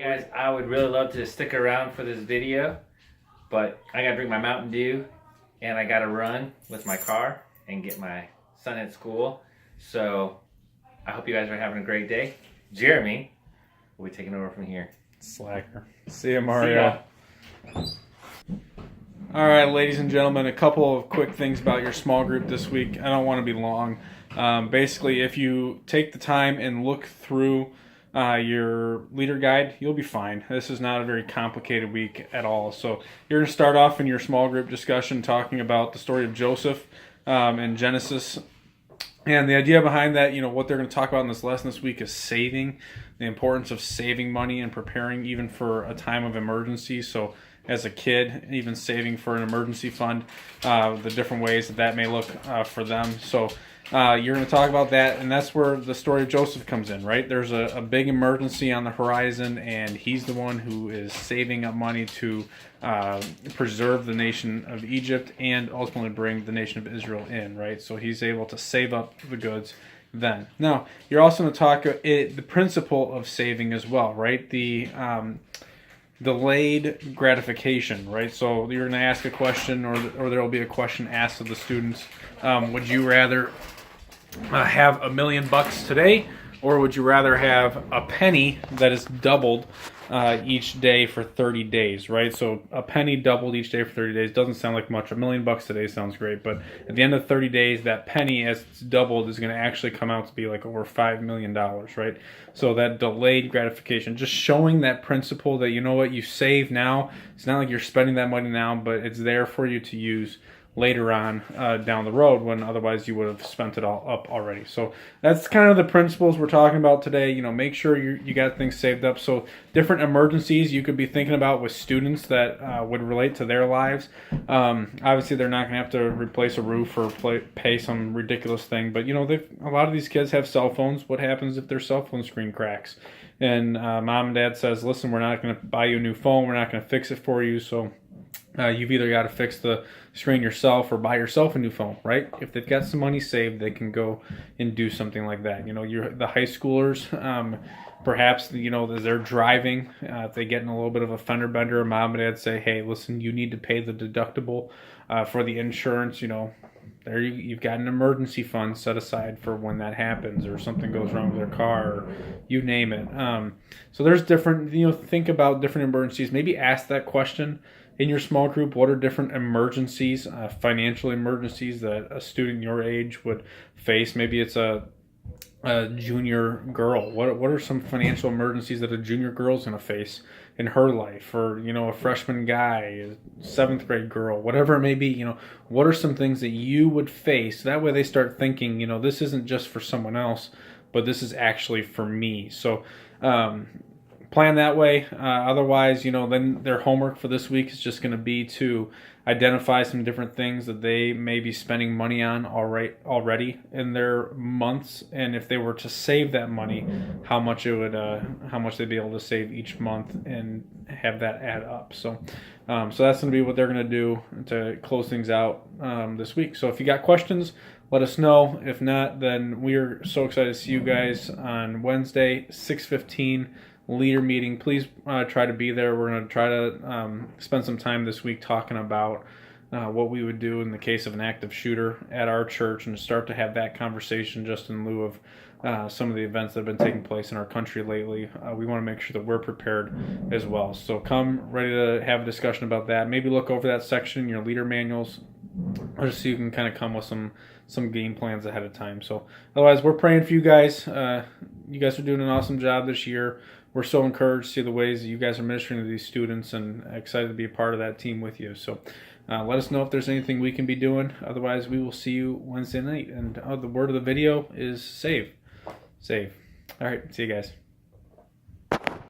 Hey guys, I would really love to stick around for this video, but I gotta drink my Mountain Dew and I gotta run with my car and get my son at school. So I hope you guys are having a great day. Jeremy will be taking over from here. Slacker. See ya, Mario. All right, ladies and gentlemen, a couple of quick things about your small group this week. I don't want to be long. Basically, if you take the time and look through your leader guide, you'll be fine. This is not a very complicated week at all. So you're going to start off in your small group discussion talking about the story of Joseph in Genesis. And the idea behind that, what they're going to talk about in this lesson this week is saving, the importance of saving money and preparing even for a time of emergency. So as a kid, even saving for an emergency fund, the different ways that may look for them. So you're going to talk about that, and that's where the story of Joseph comes in, right? There's a big emergency on the horizon, and he's the one who is saving up money to preserve the nation of Egypt and ultimately bring the nation of Israel in, right? So he's able to save up the goods then. Now, you're also going to talk the principle of saving as well, right? The delayed gratification, right? So you're going to ask a question, or there will be a question asked of the students. Would you rather have $1 million today, or would you rather have a penny that is doubled each day for 30 days, right? So a penny doubled each day for 30 days doesn't sound like much. $1 million today sounds great, but at the end of 30 days, that penny, as it's doubled, is going to actually come out to be like over $5 million, right? So that delayed gratification, just showing that principle that, you save now. It's not like you're spending that money now, but it's there for you to use later on down the road, when otherwise you would have spent it all up already. So that's kind of the principles we're talking about today. Make sure you got things saved up. So different emergencies you could be thinking about with students that would relate to their lives. Obviously, they're not going to have to replace a roof or pay some ridiculous thing, but a lot of these kids have cell phones. What happens if their cell phone screen cracks? And mom and dad says, listen, we're not going to buy you a new phone. We're not going to fix it for you. So you've either got to fix the screen yourself or buy yourself a new phone, right? If they've got some money saved, they can go and do something like that. The high schoolers, perhaps, as they're driving, if they get in a little bit of a fender bender, mom and dad say, hey, listen, you need to pay the deductible for the insurance. There you've got an emergency fund set aside for when that happens, or something goes wrong with their car, or you name it. So there's different, think about different emergencies. Maybe ask that question in your small group. What are different emergencies, financial emergencies that a student your age would face? Maybe it's a junior girl. What are some financial emergencies that a junior girl is going to face in her life? Or, a freshman guy, a 7th grade girl, whatever it may be. What are some things that you would face? That way they start thinking, this isn't just for someone else, but this is actually for me. So, plan that way. Otherwise, then their homework for this week is just going to be to identify some different things that they may be spending money on already in their months, and if they were to save that money, how much they'd be able to save each month and have that add up. So that's going to be what they're going to do to close things out this week. So if you got questions, let us know. If not, then we're so excited to see you guys on Wednesday, 6:15. Leader meeting. Please try to be there. We're going to try to spend some time this week talking about what we would do in the case of an active shooter at our church, and start to have that conversation just in lieu of some of the events that have been taking place in our country lately. We want to make sure that we're prepared as well. So come ready to have a discussion about that. Maybe look over that section in your leader manuals, just so you can kind of come with some game plans ahead of time. So otherwise, we're praying for you guys. You guys are doing an awesome job this year. We're so encouraged to see the ways that you guys are ministering to these students, and excited to be a part of that team with you. So let us know if there's anything we can be doing. Otherwise, we will see you Wednesday night. And the word of the video is save. Save. All right. See you guys.